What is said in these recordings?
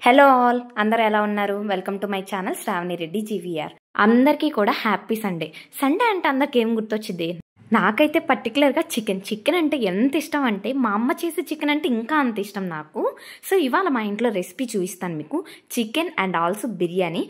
Hello all, అందరు ఎలా ఉన్నారు? Welcome to my channel Shravani Reddy GVR. అందరికీ కూడా హ్యాపీ సండే. సండే అంటే అందరికి ఏం గుర్తొచ్చింది? నాకైతే పర్టికులర్గా చికెన్ అంటే ఎంత ఇష్టం అంటే మా అమ్మ చేసే చికెన్ అంటే ఇంకా అంత ఇష్టం నాకు. సో ఇవాళ మా ఇంట్లో రెసిపీ చూపిస్తాను మీకు, chicken and also biryani.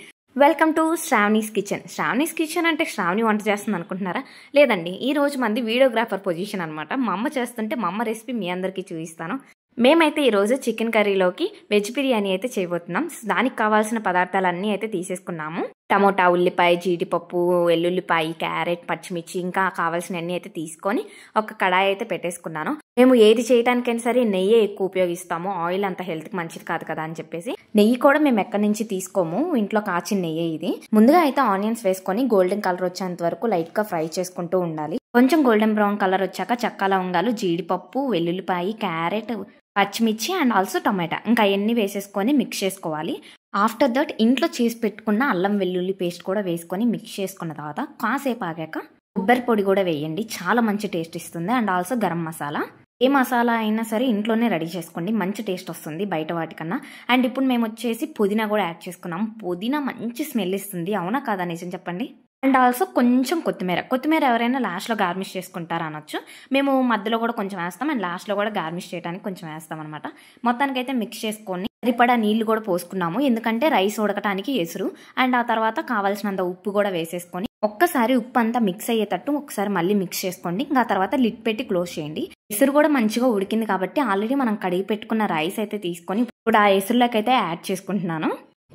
Welcome to Sravani's kitchen అంటే శ్రావణి వంట చేస్తుంది అనుకుంటున్నారా? లేదండి, ఈ రోజు మంది వీడియోగ్రాఫర్ పొజిషన్ అనమాట. మా అమ్మ చేస్తుంటే మా అమ్మ రెసిపీ మీ అందరికీ చూపిస్తాను. మేమైతే ఈరోజు చికెన్ కర్రీలోకి వెజ్ బిర్యానీ అయితే చేయబోతున్నాం. దానికి కావాల్సిన పదార్థాలన్నీ అయితే తీసేసుకున్నాము. టమోటా, ఉల్లిపాయ, జీడిపప్పు, వెల్లుల్లిపాయ, క్యారెట్, పచ్చిమిర్చి, ఇంకా కావాల్సినవన్నీ అయితే తీసుకొని ఒక కడాయి అయితే పెట్టేసుకున్నాను. మేము ఏది చేయడానికైనా సరే నెయ్యి ఎక్కువ ఉపయోగిస్తాము. ఆయిల్ అంత హెల్త్కి మంచిది కాదు కదా అని చెప్పేసి నెయ్యి కూడా మేము ఎక్కడి నుంచి తీసుకోము, ఇంట్లో కాచిన నెయ్యి ఇది. ముందుగా అయితే ఆనియన్స్ వేసుకొని గోల్డెన్ కలర్ వచ్చేంత వరకు లైట్ గా ఫ్రై చేసుకుంటూ ఉండాలి. కొంచెం గోల్డెన్ బ్రౌన్ కలర్ వచ్చాక చెక్క, లవంగాలు, జీడిపప్పు, వెల్లుల్లిపాయ, క్యారెట్, పచ్చిమిర్చి అండ్ ఆల్సో టమాటా ఇంకా అవన్నీ వేసేసుకొని మిక్స్ చేసుకోవాలి. ఆఫ్టర్ దట్ ఇంట్లో చేసి పెట్టుకున్న అల్లం వెల్లుల్లి పేస్ట్ కూడా వేసుకొని మిక్స్ చేసుకున్న తర్వాత కాసేపు ఆగాక కొబ్బరి పొడి కూడా వేయండి, చాలా మంచి టేస్ట్ ఇస్తుంది. అండ్ ఆల్సో గరం మసాలా, ఏ మసాలా అయినా సరే ఇంట్లోనే రెడీ చేసుకోండి, మంచి టేస్ట్ వస్తుంది బయట వాటికన్నా. అండ్ ఇప్పుడు మేము వచ్చేసి పుదీనా కూడా యాడ్ చేసుకున్నాం. పుదీనా మంచి స్మెల్ ఇస్తుంది, అవునా కాదా నిజం చెప్పండి. అండ్ ఆల్సో కొంచెం కొత్తిమీర ఎవరైనా లాస్ట్లో గార్నిష్ చేసుకుంటారా అనొచ్చు. మేము మధ్యలో కూడా కొంచెం వేస్తాం అండ్ లాస్ట్లో కూడా గార్నిష్ చేయడానికి కొంచెం వేస్తాం అనమాట. మొత్తానికి అయితే మిక్స్ చేసుకొని సరిపడా నీళ్లు కూడా పోసుకున్నాము, ఎందుకంటే రైస్ ఉడకటానికి ఎసురు. అండ్ ఆ తర్వాత కావాల్సినంత ఉప్పు కూడా వేసేసుకొని ఒక్కసారి ఉప్పు అంతా మిక్స్ అయ్యేటట్టు ఒకసారి మళ్ళీ మిక్స్ చేసుకోండి. ఇంకా తర్వాత లిడ్ పెట్టి క్లోజ్ చేయండి. ఎసురు కూడా మంచిగా ఉడికింది కాబట్టి ఆల్రెడీ మనం కడిగి పెట్టుకున్న రైస్ అయితే తీసుకొని ఇప్పుడు ఆ ఎసురులోకి అయితే యాడ్ చేసుకుంటున్నాను.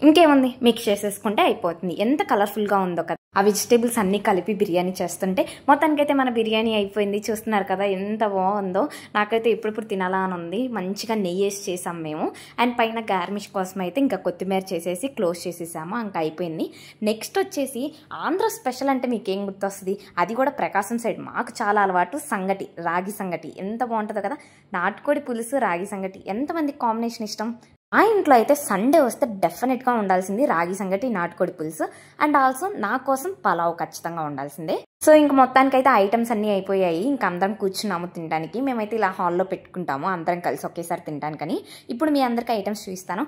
ఇంకేముంది, మిక్స్ చేసేసుకుంటే అయిపోతుంది. ఎంత కలర్ఫుల్గా ఉందో కదా ఆ వెజిటేబుల్స్ అన్నీ కలిపి బిర్యానీ చేస్తుంటే. మొత్తానికైతే మన బిర్యానీ అయిపోయింది, చూస్తున్నారు కదా ఎంత బాగుందో. నాకైతే ఎప్పుడెప్పుడు తినాలా అని ఉంది. మంచిగా నెయ్యి వేసి చేసాం మేము. అండ్ పైన గార్నిష్ కోసం అయితే ఇంకా కొత్తిమీర చేసేసి క్లోజ్ చేసేసాము, ఇంకా అయిపోయింది. నెక్స్ట్ వచ్చేసి ఆంధ్ర స్పెషల్ అంటే మీకు ఏం గుర్తొస్తుంది? అది కూడా ప్రకాశం సైడ్ మాకు చాలా అలవాటు, సంగటి, రాగి సంగటి. ఎంత బాగుంటుందో కదా, నాటుకోడి పులుసు, రాగి సంగటి. ఎంతమందికి కాంబినేషన్ ఇష్టం? మా ఇంట్లో అయితే సండే వస్తే డెఫినెట్గా ఉండాల్సింది రాగి సంగటి, నాటుకోడి పులుసు. అండ్ ఆల్సో నా కోసం పలావ్ ఖచ్చితంగా ఉండాల్సిందే. సో ఇంక మొత్తానికైతే ఐటమ్స్ అన్నీ అయిపోయాయి. ఇంక అందరం కూర్చున్నాము తినడానికి. మేమైతే ఇలా హాల్లో పెట్టుకుంటాము అందరం కలిసి ఒకేసారి తినడానికని. ఇప్పుడు మీ అందరికీ ఐటమ్స్ చూపిస్తాను.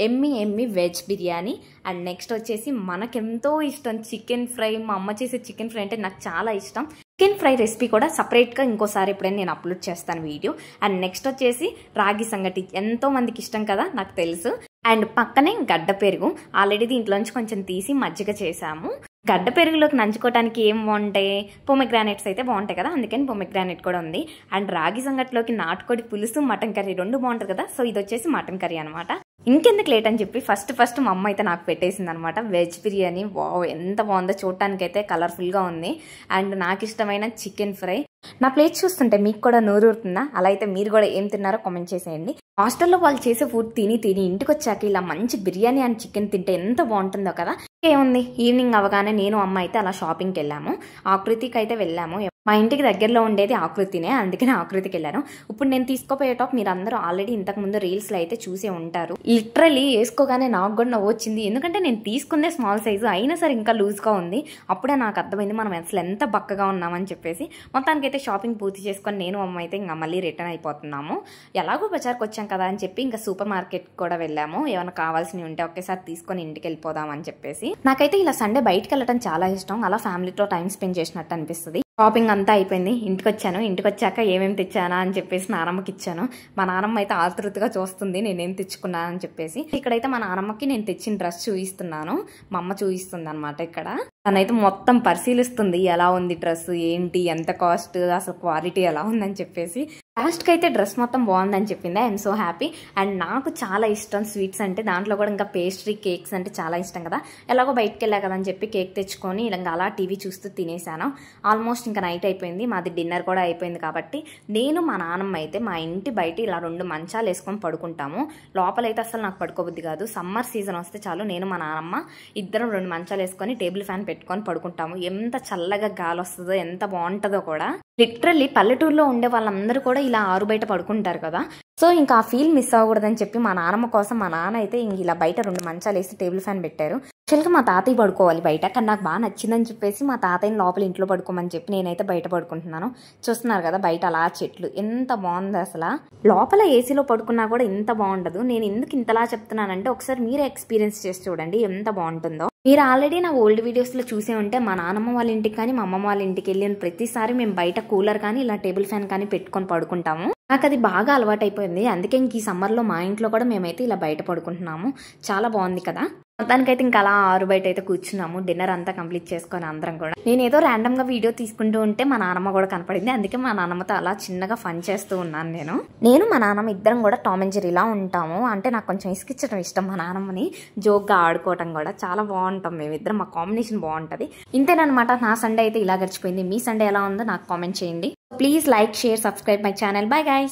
ఎమ్మి వెజ్ బిర్యానీ. అండ్ నెక్స్ట్ వచ్చేసి మనకెంతో ఇష్టం చికెన్ ఫ్రై. మా అమ్మ చేసే చికెన్ ఫ్రై అంటే నాకు చాలా ఇష్టం. చికెన్ ఫ్రై రెసిపీ కూడా సపరేట్గా ఇంకోసారి ఎప్పుడైనా నేను అప్లోడ్ చేస్తాను వీడియో. అండ్ నెక్స్ట్ వచ్చేసి రాగి సంగటి, ఎంతో మందికి ఇష్టం కదా నాకు తెలుసు. అండ్ పక్కనే గడ్డ పెరుగు, ఆల్రెడీ దీంట్లోంచి కొంచెం తీసి మజ్జిగ చేసాము. గడ్డ పెరుగులోకి నంచుకోవడానికి ఏం బాగుంటాయి? పొమెగ్రానైట్స్ అయితే బాగుంటాయి కదా, అందుకని పొమెగ్రానైట్ కూడా ఉంది. అండ్ రాగి సంగటిలోకి నాటుకోడి పులుసు, మటన్ కర్రీ రెండు బాగుంటుంది కదా. సో ఇది వచ్చేసి మటన్ కర్రీ అనమాట. ఇంకెందుకు లేట్ అని చెప్పి ఫస్ట్ మా అమ్మ అయితే నాకు పెట్టేసింది అనమాట వెజ్ బిర్యానీ. వావ్, ఎంత బాగుందో, చూడటానికి అయితే కలర్ఫుల్గా ఉంది. అండ్ నాకు ఇష్టమైన చికెన్ ఫ్రై. నా ప్లేట్ చూస్తుంటే మీకు కూడా నోరు ఊరుతుందా? అలా అయితే మీరు కూడా ఏం తిన్నారో కామెంట్ చేసేయండి. హాస్టల్లో వాళ్ళు చేసే ఫుడ్ తిని ఇంటికి వచ్చాక ఇలా మంచి బిర్యానీ అండ్ చికెన్ తింటే ఎంత బాగుంటుందో కదా. ఏముంది, ఈవినింగ్ అవగానే నేను అమ్మ అయితే అలా షాపింగ్కి వెళ్ళాము. ఆకృతికి అయితే వెళ్ళాము. మా ఇంటికి దగ్గరలో ఉండేది ఆకృతినే, అందుకని ఆకృతికి వెళ్ళాను. ఇప్పుడు నేను తీసుకోపోయే టాప్ మీరు అందరూ ఆల్రెడీ ఇంతకుముందు రీల్స్లో అయితే చూసే ఉంటారు. లిటరలీ వేసుకోగానే నాకు కూడా నవ్వు వచ్చింది, ఎందుకంటే నేను తీసుకుందే స్మాల్ సైజు అయినా సరే ఇంకా లూజ్గా ఉంది. అప్పుడే నాకు అర్థమైంది మనం అసలు ఎంత బక్కగా ఉన్నామని చెప్పేసి. మొత్తానికి అయితే షాపింగ్ పూర్తి చేసుకొని నేను అమ్మ అయితే ఇంకా మళ్ళీ రిటర్న్ అయిపోతున్నాము. ఎలాగో బజార్కి వచ్చాం కదా అని చెప్పి ఇంకా సూపర్ మార్కెట్ కూడా వెళ్ళాము. ఏమైనా కావాల్సినవి ఉంటే ఒకేసారి తీసుకొని ఇంటికి వెళ్ళిపోదాం అని చెప్పేసి. నాకైతే ఇలా సండే బయటకు వెళ్ళడం చాలా ఇష్టం. అలా ఫ్యామిలీతో టైం స్పెండ్ చేసినట్టు అనిపిస్తుంది. షాపింగ్ అంతా అయిపోయింది, ఇంటికి వచ్చాను. ఇంటికి వచ్చాక ఏమేమి తెచ్చానా అని చెప్పేసి నానమ్మకి ఇచ్చాను. మా నానమ్మ అయితే ఆతృతగా చూస్తుంది నేనేం తెచ్చుకున్నాను అని చెప్పేసి. ఇక్కడైతే మా నానమ్మకి నేను తెచ్చిన డ్రెస్ చూపిస్తున్నాను, మా అమ్మ చూపిస్తుంది అనమాట. ఇక్కడ తనైతే మొత్తం పరిశీలిస్తుంది, ఎలా ఉంది డ్రెస్, ఏంటి, ఎంత కాస్ట్, అసలు క్వాలిటీ ఎలా ఉందని చెప్పేసి. లాస్ట్కి అయితే డ్రెస్ మొత్తం బాగుందని చెప్పింది. I'm so happy. అండ్ నాకు చాలా ఇష్టం స్వీట్స్ అంటే, దాంట్లో కూడా ఇంకా పేస్ట్రీ, కేక్స్ అంటే చాలా ఇష్టం కదా. ఎలాగో బయటకు వెళ్ళా కదా అని చెప్పి కేక్ తెచ్చుకొని ఇలా అలా టీవీ చూస్తూ తినేసాను. ఆల్మోస్ట్ ఇంకా నైట్ అయిపోయింది, మాది డిన్నర్ కూడా అయిపోయింది కాబట్టి నేను మా నాన్నమ్మ అయితే మా ఇంటి బయట ఇలా 2 మంచాలు వేసుకొని పడుకుంటాము. లోపలైతే అసలు నాకు పడుకోబుద్ది కాదు. సమ్మర్ సీజన్ వస్తే చాలు నేను మా నాన్నమ్మ ఇద్దరం 2 మంచాలు వేసుకొని టేబుల్ ఫ్యాన్ పెట్టుకొని పడుకుంటాము. ఎంత చల్లగా గాలి వస్తుందో, ఎంత బాగుంటుందో కూడా. లిటరల్లీ పల్లెటూరులో ఉండే వాళ్ళందరూ కూడా ఇలా ఆరు బయట పడుకుంటారు కదా. సో ఇంకా ఆ ఫీల్ మిస్ అవ్వకూడదని చెప్పి మా నాన్నమ్మ కోసం మా నాన్న అయితే ఇలా బయట 2 మంచాలు వేసి టేబుల్ ఫ్యాన్ పెట్టారు. యాక్చువల్గా మా తాతయ్య పడుకోవాలి బయట, కానీ నాకు బాగా నచ్చిందని చెప్పేసి మా తాతయ్యని లోపల ఇంట్లో పడుకోమని చెప్పి నేనైతే బయట పడుకుంటున్నాను. చూస్తున్నారు కదా బయట అలా చెట్లు ఎంత బాగుంది అసలు. లోపల ఏసీలో పడుకున్నా కూడా ఇంత బాగుండదు. నేను ఎందుకు ఇంతలా చెప్తున్నానంటే ఒకసారి మీరే ఎక్స్పీరియన్స్ చేసి చూడండి ఎంత బాగుంటుందో. మీరు ఆల్రెడీ నా ఓల్డ్ వీడియోస్లో చూసే ఉంటే మా నాన్నమ్మ వాళ్ళ ఇంటికి కానీ మా అమ్మమ్మ వాళ్ళ ఇంటికి వెళ్ళిన ప్రతిసారి మేము బయట కూలర్ కానీ ఇలా టేబుల్ ఫ్యాన్ కానీ పెట్టుకొని పడుకుంటాము. నాకు అది బాగా అలవాటు అయిపోయింది. అందుకే ఇంక ఈ సమ్మర్లో మా ఇంట్లో కూడా మేమైతే ఇలా బయట పడుకుంటున్నాము. చాలా బాగుంది కదా. మొత్తానికైతే ఇంకా అలా ఆరు బయట అయితే కూర్చున్నాము. డిన్నర్ అంతా కంప్లీట్ చేసుకొని అందరం కూడా. నేను ఏదో ర్యాండమ్ గా వీడియో తీసుకుంటూ ఉంటే మా నాన్నమ్మ కూడా కనపడింది. అందుకే మా నాన్నమ్మతో అలా చిన్నగా ఫన్ చేస్తూ ఉన్నాను. నేను మా నాన్నమ్మ ఇద్దరం కూడా టామ్ అండ్ జెర్రీలా ఉంటాము. అంటే నాకు కొంచెం ఇసుకిచ్చడం ఇష్టం మా నాన్నమ్మని జోక్గా ఆడుకోవటం కూడా. చాలా బాగుంటాం మేమిద్దరం, మా కాంబినేషన్ బాగుంటుంది. ఇంతేనమాట నా సండే అయితే ఇలా గడిచిపోయింది. మీ సండే ఎలా ఉందో నాకు కామెంట్ చేయండి. Please like, share, subscribe my channel. Bye guys.